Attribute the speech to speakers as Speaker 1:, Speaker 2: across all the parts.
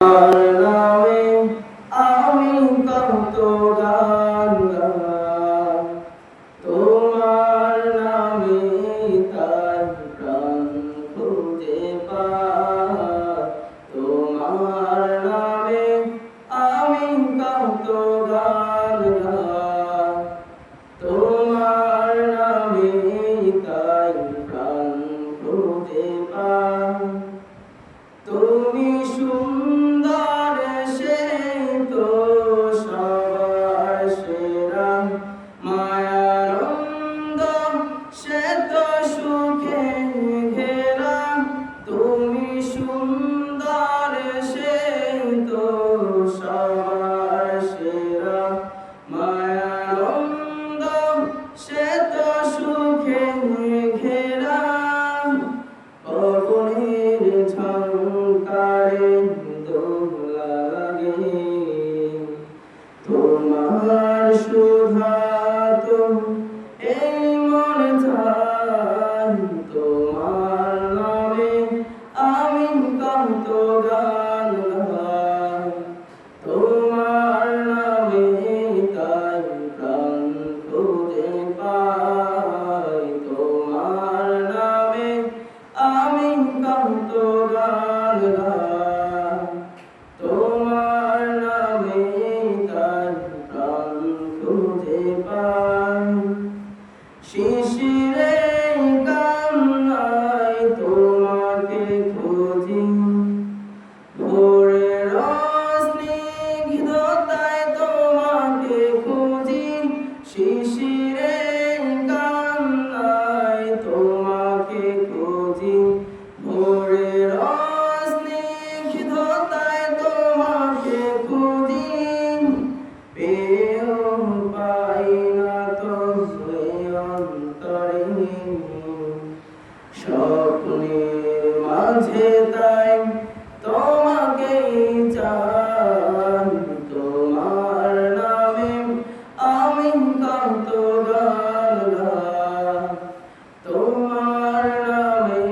Speaker 1: তোমার নামে আমি কত গান গাই, তোমার নামে তাই প্রাণ খুঁজে পাই। তোমার নামে আমি কত গান গাই, তোমার নামে তাই প্রাণ খুঁজে পাই। তুমি সুন্দর সে তো সবার সেরা, মায়ানন্দ সে তো সুখে ঘেরা। তুমি সুন্দর সে তো সবার সেরা, মায়ানন্দ সে তো সুখে ঘেরা। পবনের ঝংকারে দোলা লাগে, তোমার সুধা তো এই মন চাই। তোমার নামে আমি কত গান গাই, তোমার নামে তাই প্রাণ খুঁজে পাই। তোমার নামে আমি কত গান গাই, তোমার নামে তাই প্রাণ খুঁজে পাই। শিশিরে কান্নায় তোমাকে খুঁজি, ভোরের স্নিগ্ধতায় তোমাকে খুঁজি। শিশিরে কান্নায় তোমাকে খুঁজি, ভোরের স্নিগ্ধতায় তোমাকে খুঁজি। পেয়েও পাই না তো অন্তরে, স্বপ্নের মাঝে তাই তোমাকেই চাই। তোমার নামে আমি কত গান গাই, তোমার নামে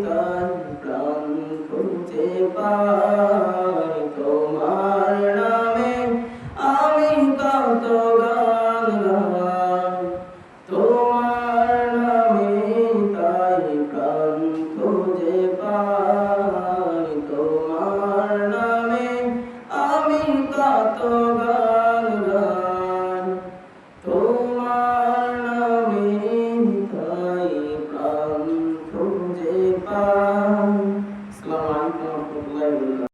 Speaker 1: তাই প্রাণ খুঁজে পাই।